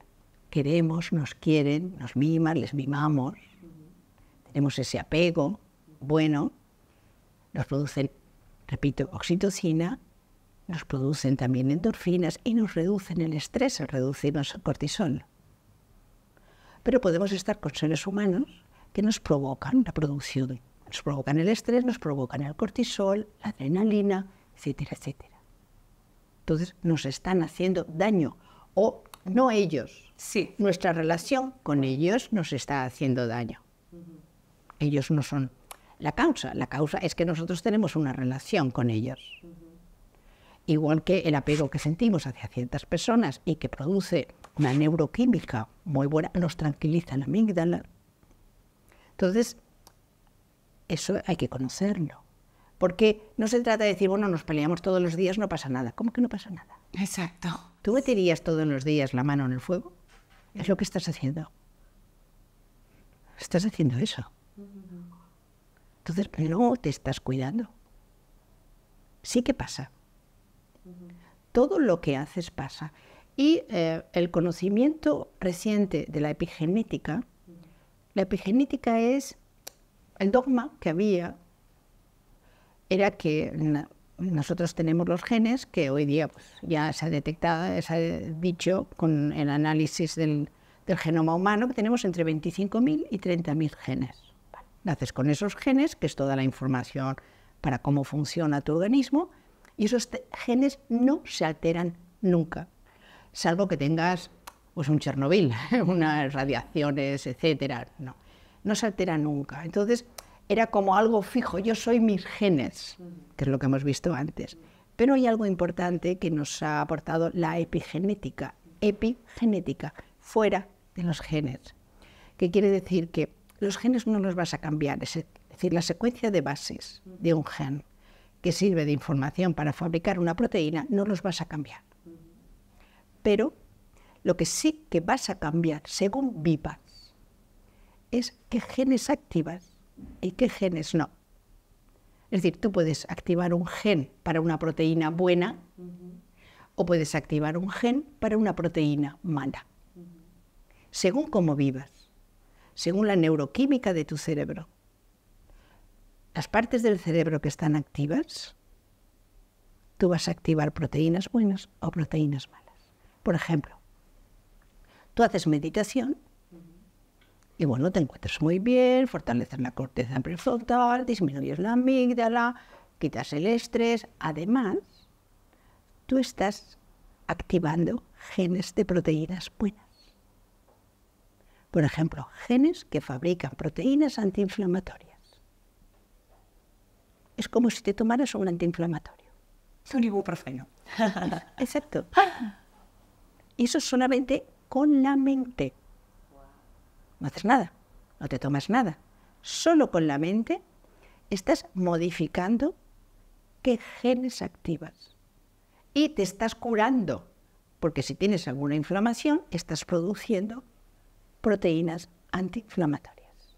Speaker 2: queremos, nos quieren, nos miman, les mimamos, tenemos ese apego bueno. Nos producen, repito, oxitocina, nos producen también endorfinas y nos reducen el estrés al reducirnos el cortisol. Pero podemos estar con seres humanos que nos provocan la producción, nos provocan el estrés, nos provocan el cortisol, la adrenalina, etcétera, etcétera. Entonces nos están haciendo daño, o no ellos.
Speaker 3: Sí.
Speaker 2: Nuestra relación con ellos nos está haciendo daño. Ellos no son la causa es que nosotros tenemos una relación con ellos. Igual que el apego que sentimos hacia ciertas personas y que produce una neuroquímica muy buena, nos tranquiliza la amígdala. Entonces, eso hay que conocerlo. Porque no se trata de decir, bueno, nos peleamos todos los días, no pasa nada. ¿Cómo que no pasa nada?
Speaker 3: Exacto.
Speaker 2: ¿Tú meterías todos los días la mano en el fuego? Es lo que estás haciendo. Estás haciendo eso. Entonces, no te estás cuidando. Sí que pasa. Todo lo que haces pasa. Y el conocimiento reciente de la epigenética es el dogma que había, era que nosotros tenemos los genes, que hoy día pues, ya se ha detectado, se ha dicho con el análisis del genoma humano, que tenemos entre 25.000 y 30.000 genes. Naces con esos genes, que es toda la información para cómo funciona tu organismo, y esos genes no se alteran nunca, salvo que tengas pues, un Chernobyl, unas radiaciones, etcétera. No se altera nunca. Entonces, era como algo fijo, yo soy mis genes, que es lo que hemos visto antes. Pero hay algo importante que nos ha aportado la epigenética, fuera de los genes, que quiere decir que los genes no los vas a cambiar, es decir, la secuencia de bases de un gen que sirve de información para fabricar una proteína, no los vas a cambiar. Pero lo que sí que vas a cambiar, según vivas, es qué genes activas y qué genes no. Es decir, tú puedes activar un gen para una proteína buena o puedes activar un gen para una proteína mala. Según cómo vivas, según la neuroquímica de tu cerebro. Las partes del cerebro que están activas tú vas a activar proteínas buenas o proteínas malas. Por ejemplo, tú haces meditación y bueno, te encuentras muy bien, fortaleces la corteza prefrontal, disminuyes la amígdala, quitas el estrés. Además, tú estás activando genes de proteínas buenas. Por ejemplo, genes que fabrican proteínas antiinflamatorias. Es como si te tomaras un antiinflamatorio.
Speaker 3: Un ibuprofeno.
Speaker 2: Exacto. Y eso solamente con la mente. No haces nada, no te tomas nada. Solo con la mente estás modificando qué genes activas. Y te estás curando, porque si tienes alguna inflamación, estás produciendo proteínas antiinflamatorias.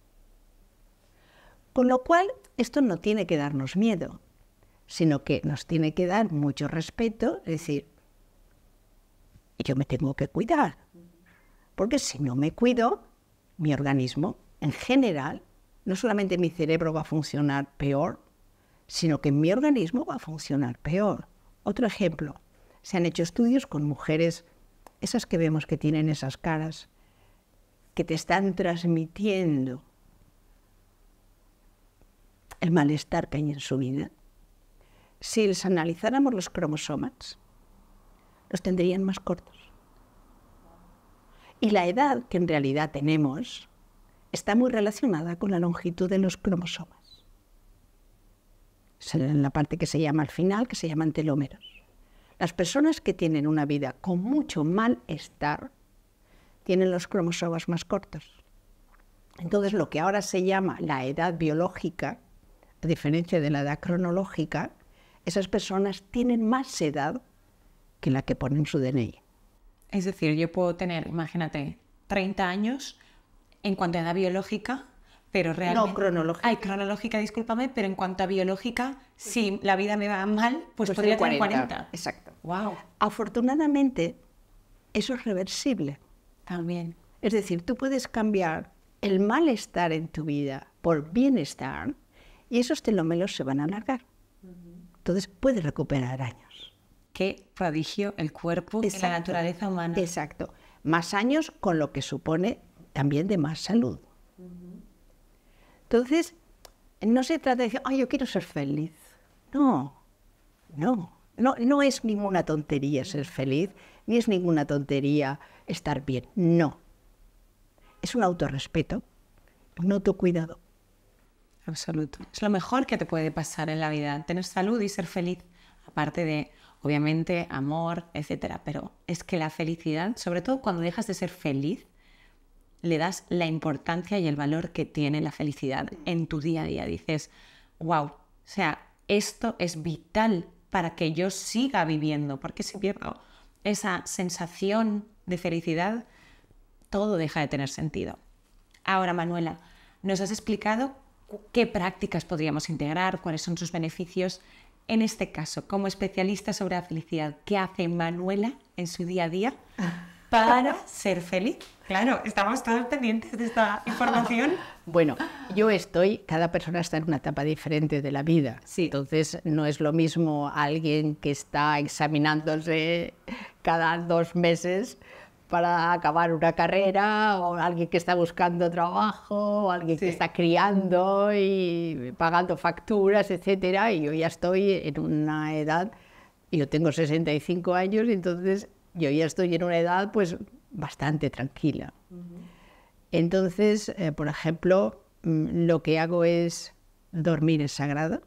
Speaker 2: Con lo cual, esto no tiene que darnos miedo, sino que nos tiene que dar mucho respeto, es decir, yo me tengo que cuidar, porque si no me cuido, mi organismo, en general, no solamente mi cerebro va a funcionar peor, sino que mi organismo va a funcionar peor. Otro ejemplo, se han hecho estudios con mujeres, esas que vemos que tienen esas caras, que te están transmitiendo el malestar que hay en su vida. Si les analizáramos los cromosomas, los tendrían más cortos. Y la edad que en realidad tenemos está muy relacionada con la longitud de los cromosomas. Es en la parte que se llama al final, que se llaman telómeros. Las personas que tienen una vida con mucho malestar tienen los cromosomas más cortos. Entonces, lo que ahora se llama la edad biológica, a diferencia de la edad cronológica, esas personas tienen más edad que la que pone en su DNI.
Speaker 3: Es decir, yo puedo tener, imagínate, 30 años en cuanto a edad biológica, pero realmente...
Speaker 2: No, cronológica.
Speaker 3: Ay, cronológica, discúlpame, pero en cuanto a biológica, si la vida me va mal, pues podría tener 40.
Speaker 2: Exacto.
Speaker 3: Wow.
Speaker 2: Afortunadamente, eso es reversible.
Speaker 3: También.
Speaker 2: Es decir, tú puedes cambiar el malestar en tu vida por bienestar y esos telómeros se van a alargar. Entonces, puedes recuperar años.
Speaker 3: Qué prodigio el cuerpo y la naturaleza humana.
Speaker 2: Exacto. Más años con lo que supone también de más salud. Entonces, no se trata de decir, yo quiero ser feliz. No es ninguna tontería ser feliz, ni es ninguna tontería estar bien. No. Es un autorrespeto, un autocuidado.
Speaker 3: Absoluto. Es lo mejor que te puede pasar en la vida, tener salud y ser feliz. Aparte de, obviamente, amor, etcétera. Pero es que la felicidad, sobre todo cuando dejas de ser feliz, le das la importancia y el valor que tiene la felicidad en tu día a día. Dices, wow, o sea, esto es vital para que yo siga viviendo, porque si pierdo esa sensación de felicidad, todo deja de tener sentido. Ahora, Manuela, nos has explicado qué prácticas podríamos integrar, cuáles son sus beneficios. En este caso, como especialista sobre la felicidad, ¿qué hace Manuela en su día a día para ser feliz? Claro, estamos todos pendientes de esta información.
Speaker 2: Bueno, cada persona está en una etapa diferente de la vida.
Speaker 3: Sí.
Speaker 2: Entonces, no es lo mismo alguien que está examinándose cada 2 meses para acabar una carrera, o alguien que está buscando trabajo, o alguien que está criando y pagando facturas, etcétera. Y yo ya estoy en una edad, yo tengo 65 años, y entonces yo ya estoy en una edad pues bastante tranquila. Entonces, por ejemplo, lo que hago es dormir es sagrado.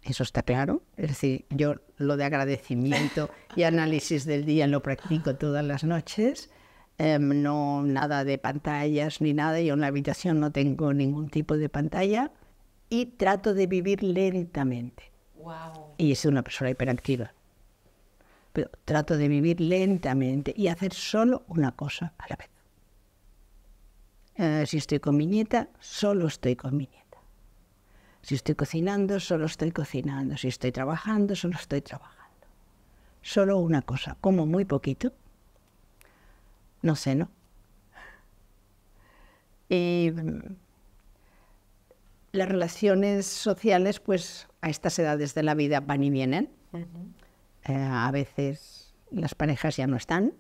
Speaker 2: Eso está claro. Es decir, yo lo de agradecimiento y análisis del día lo practico todas las noches. No nada de pantallas ni nada. Yo en la habitación no tengo ningún tipo de pantalla y trato de vivir lentamente.
Speaker 3: Wow.
Speaker 2: Y soy una persona hiperactiva. Pero trato de vivir lentamente y hacer solo una cosa a la vez. Si estoy con mi nieta, solo estoy con mi nieta. Si estoy cocinando, solo estoy cocinando. Si estoy trabajando, solo estoy trabajando. Solo una cosa, como muy poquito. No sé, ¿no? Y Las relaciones sociales, pues a estas edades de la vida van y vienen. A veces las parejas ya no están.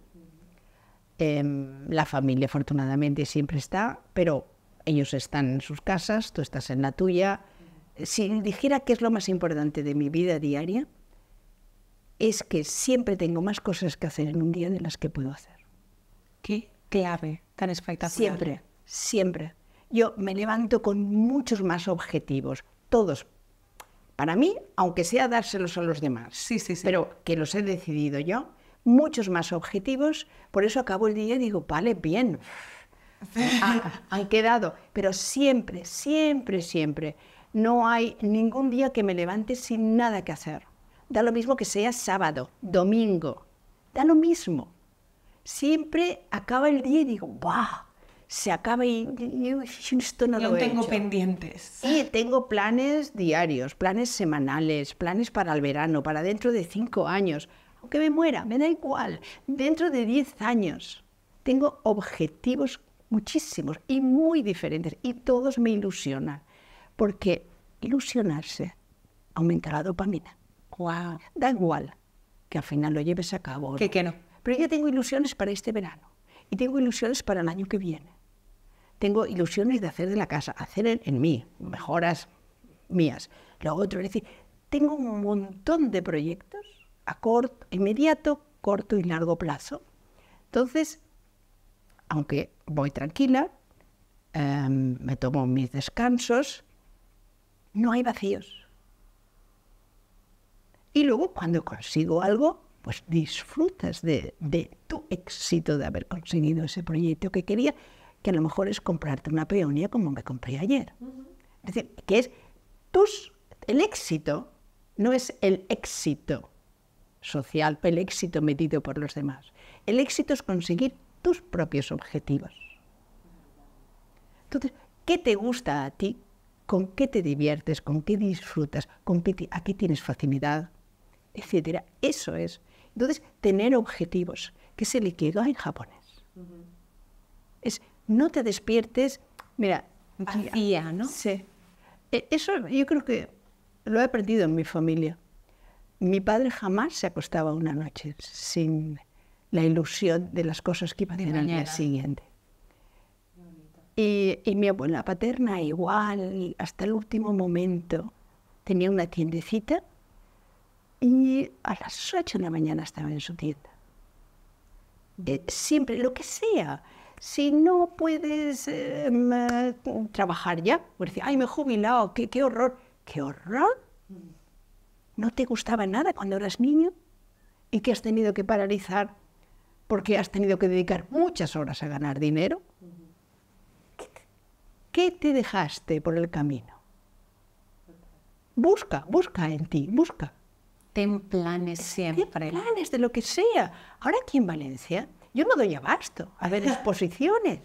Speaker 2: La familia afortunadamente siempre está, pero ellos están en sus casas, tú estás en la tuya. Si dijera qué es lo más importante de mi vida diaria, es que siempre tengo más cosas que hacer en un día de las que puedo hacer.
Speaker 3: Qué clave tan espectacular.
Speaker 2: Siempre, siempre. Yo me levanto con muchos más objetivos, todos. Para mí, aunque sea dárselos a los demás,
Speaker 3: Sí.
Speaker 2: pero que los he decidido yo, muchos más objetivos, por eso acabo el día y digo, vale, bien, han quedado. Pero siempre, siempre, siempre, no hay ningún día que me levante sin nada que hacer. Da lo mismo que sea sábado, domingo, da lo mismo. Siempre acaba el día y digo, ¡buah! Se acaba y esto no lo he
Speaker 3: tengo
Speaker 2: hecho.
Speaker 3: pendientes.
Speaker 2: Y tengo planes diarios, planes semanales, planes para el verano, para dentro de 5 años. Aunque me muera, me da igual. Dentro de 10 años. Tengo objetivos muchísimos y muy diferentes. Y todos me ilusionan. Porque ilusionarse aumenta la dopamina.
Speaker 3: Wow.
Speaker 2: Da igual que al final lo lleves a cabo.
Speaker 3: Que no.
Speaker 2: Pero yo tengo ilusiones para este verano. Y tengo ilusiones para el año que viene. Tengo ilusiones de hacer de la casa, hacer en mí, mejoras mías. Lo otro, es decir, tengo un montón de proyectos a corto, inmediato, corto y largo plazo. Entonces, aunque voy tranquila, me tomo mis descansos, no hay vacíos. Y luego, cuando consigo algo, pues disfrutas de tu éxito de haber conseguido ese proyecto que quería, que a lo mejor es comprarte una peonia como me compré ayer. Es decir, que es el éxito no es el éxito social, el éxito medido por los demás. El éxito es conseguir tus propios objetivos. Entonces, ¿qué te gusta a ti? ¿Con qué te diviertes? ¿Con qué disfrutas? ¿A qué tienes facilidad? Etcétera. Eso es. Entonces, tener objetivos, que es el ikigai en japonés. Es, no te despiertes, mira,
Speaker 3: vacía, ¿no?
Speaker 2: Sí. Eso yo creo que lo he aprendido en mi familia. Mi padre jamás se acostaba una noche sin la ilusión de las cosas que iba a hacer al día siguiente. Y mi abuela paterna igual, hasta el último momento. Tenía una tiendecita y a las 8 de la mañana estaba en su tienda. Siempre, lo que sea. Si no puedes trabajar ya, pues decir, ay, me he jubilado, qué horror. ¿Qué horror? ¿No te gustaba nada cuando eras niño? ¿Y que has tenido que paralizar porque has tenido que dedicar muchas horas a ganar dinero? ¿Qué te dejaste por el camino? Busca en ti, busca.
Speaker 3: Ten planes siempre.
Speaker 2: Ten planes de lo que sea. Ahora aquí en Valencia, yo no doy abasto a ver exposiciones.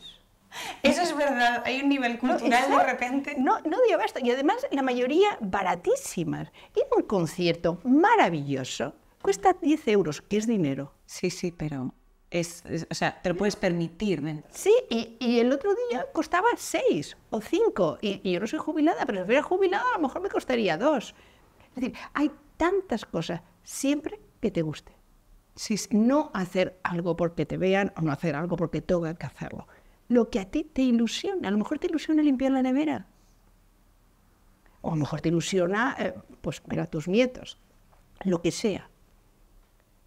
Speaker 3: Eso es verdad, hay un nivel cultural de repente.
Speaker 2: No doy abasto. Y además, la mayoría baratísimas. Ir a un concierto maravilloso cuesta 10 euros, que es dinero.
Speaker 3: Sí, pero o sea, te lo puedes permitir.
Speaker 2: Sí, y el otro día costaba 6 o 5. Y yo no soy jubilada, pero si fuera jubilada a lo mejor me costaría 2. Es decir, hay tantas cosas, siempre que te guste.
Speaker 3: Sí.
Speaker 2: No hacer algo porque te vean o no hacer algo porque tenga que hacerlo. Lo que a ti te ilusiona. A lo mejor te ilusiona limpiar la nevera. O a lo mejor te ilusiona pues ver a tus nietos. Lo que sea.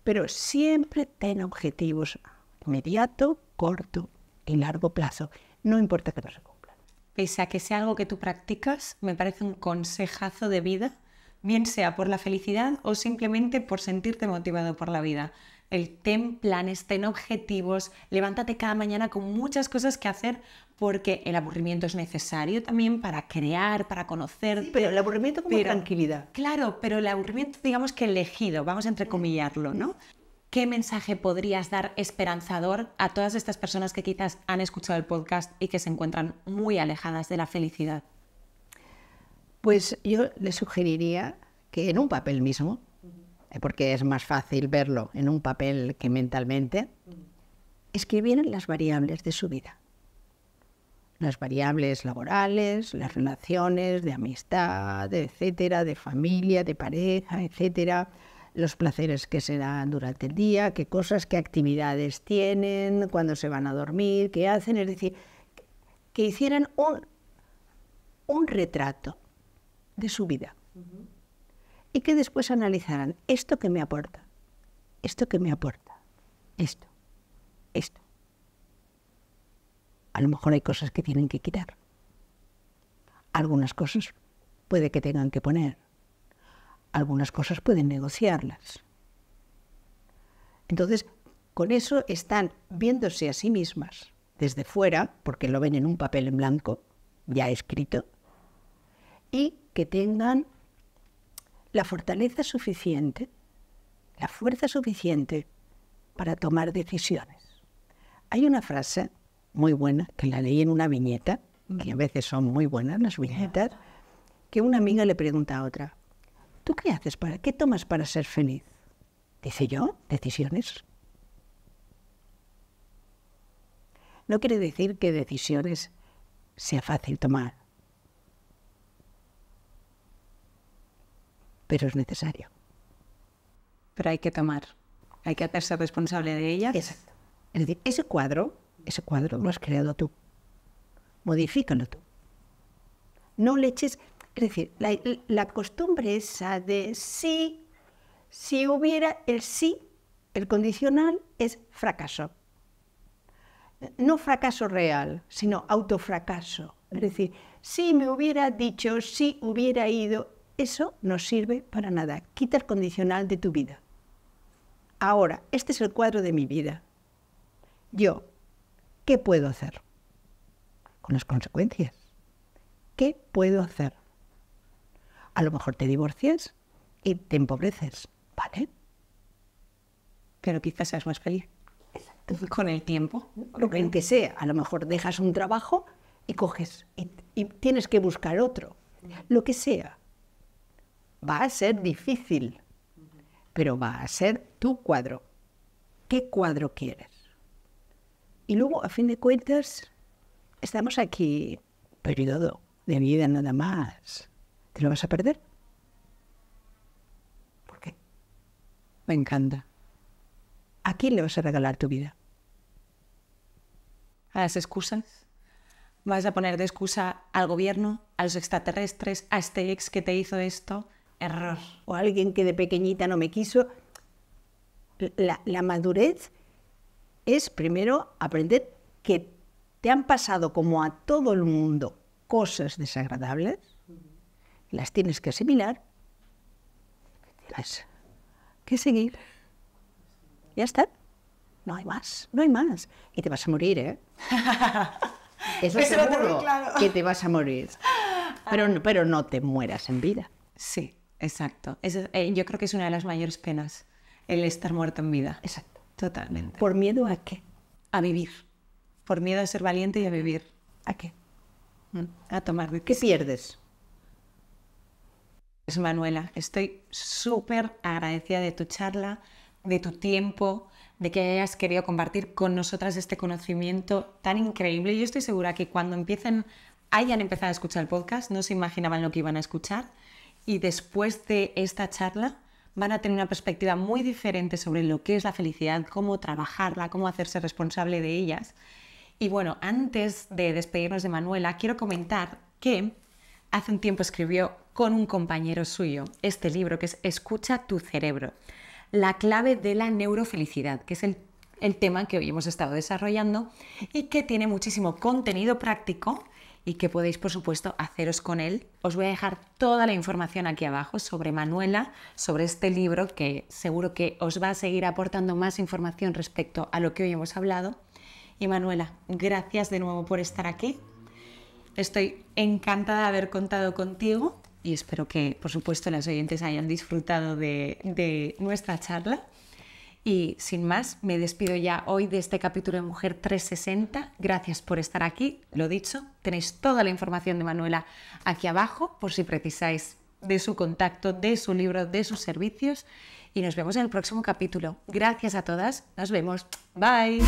Speaker 2: Pero siempre ten objetivos inmediato, corto y largo plazo. No importa que no se cumplan.
Speaker 3: Pese a que sea algo que tú practicas, me parece un consejazo de vida, bien sea por la felicidad o simplemente por sentirte motivado por la vida. El ten planes, ten objetivos, levántate cada mañana con muchas cosas que hacer porque el aburrimiento es necesario también para crear, para conocer.
Speaker 2: Sí, pero el aburrimiento como tranquilidad.
Speaker 3: Claro, pero el aburrimiento digamos que elegido, vamos a entrecomillarlo, ¿no? ¿Qué mensaje podrías dar esperanzador a todas estas personas que quizás han escuchado el podcast y que se encuentran muy alejadas de la felicidad?
Speaker 2: Pues yo les sugeriría que en un papel mismo, porque es más fácil verlo en un papel que mentalmente, escribieran las variables de su vida. las variables laborales, las relaciones de amistad, etcétera, de familia, de pareja, etcétera, los placeres que se dan durante el día, qué cosas, qué actividades tienen, cuándo se van a dormir, qué hacen, es decir, que hicieran un retrato de su vida y que después analizaran esto que me aporta, esto que me aporta, esto. A lo mejor hay cosas que tienen que quitar. Algunas cosas puede que tengan que poner. Algunas cosas pueden negociarlas. Entonces, con eso están viéndose a sí mismas desde fuera, porque lo ven en un papel en blanco, ya escrito, y que tengan la fortaleza suficiente, la fuerza suficiente para tomar decisiones. Hay una frase muy buena, que la leí en una viñeta, que a veces son muy buenas las viñetas, que una amiga le pregunta a otra, ¿tú qué haces qué tomas para ser feliz? Dice yo, decisiones. No quiere decir que decisiones sea fácil tomar, pero es necesario.
Speaker 3: Pero hay que tomar, hay que hacerse responsable de ellas.
Speaker 2: Exacto. Es decir, ese cuadro lo has creado tú. Modifícalo tú. No le eches... Es decir, la costumbre esa de si hubiera el sí, el condicional es fracaso. No fracaso real, sino autofracaso. Es decir, si me hubiera dicho, si hubiera ido, eso no sirve para nada. Quita el condicional de tu vida. Ahora, este es el cuadro de mi vida. Yo, ¿qué puedo hacer? Con las consecuencias. ¿Qué puedo hacer? A lo mejor te divorcias y te empobreces, ¿vale?
Speaker 3: Pero quizás seas más feliz.
Speaker 2: Exacto.
Speaker 3: Con el tiempo.
Speaker 2: Lo que sea, a lo mejor dejas un trabajo y coges y tienes que buscar otro. Lo que sea. Va a ser difícil, pero va a ser tu cuadro. ¿Qué cuadro quieres? Y luego, a fin de cuentas, estamos aquí, periodo de vida nada más. ¿Te lo vas a perder? ¿Por qué?
Speaker 3: Me encanta.
Speaker 2: ¿A quién le vas a regalar tu vida?
Speaker 3: A las excusas. Vas a poner de excusa al gobierno, a los extraterrestres, a este ex que te hizo esto. Error.
Speaker 2: O a alguien que de pequeñita no me quiso. La madurez es primero aprender que te han pasado como a todo el mundo cosas desagradables, las tienes que asimilar, tienes que seguir. Ya está. No hay más, no hay más. Y te vas a morir, ¿eh? Eso seguro claro. Que te vas a morir. Pero no te mueras en vida.
Speaker 3: Sí, exacto. Yo creo que es una de las mayores penas, el estar muerto en vida.
Speaker 2: Exacto.
Speaker 3: Totalmente.
Speaker 2: ¿Por miedo a qué?
Speaker 3: A vivir. Por miedo a ser valiente y a vivir.
Speaker 2: ¿A qué?
Speaker 3: A tomar decisiones.
Speaker 2: ¿Qué pierdes?
Speaker 3: Manuela, estoy súper agradecida de tu charla, de tu tiempo, de que hayas querido compartir con nosotras este conocimiento tan increíble. Yo estoy segura que cuando hayan empezado a escuchar el podcast, no se imaginaban lo que iban a escuchar, y después de esta charla van a tener una perspectiva muy diferente sobre lo que es la felicidad, cómo trabajarla, cómo hacerse responsable de ellas. Y bueno, antes de despedirnos de Manuela, quiero comentar que hace un tiempo escribió con un compañero suyo este libro que es Escucha tu cerebro, la clave de la neurofelicidad, que es el tema que hoy hemos estado desarrollando y que tiene muchísimo contenido práctico y que podéis, por supuesto, haceros con él. Os voy a dejar toda la información aquí abajo sobre Manuela, sobre este libro, que seguro que os va a seguir aportando más información respecto a lo que hoy hemos hablado. Y Manuela, gracias de nuevo por estar aquí. Estoy encantada de haber contado contigo y espero que, por supuesto, las oyentes hayan disfrutado de nuestra charla. Y sin más, me despido ya hoy de este capítulo de Mujer 360. Gracias por estar aquí. Lo dicho, tenéis toda la información de Manuela aquí abajo por si precisáis de su contacto, de su libro, de sus servicios. Y nos vemos en el próximo capítulo. Gracias a todas. Nos vemos. Bye.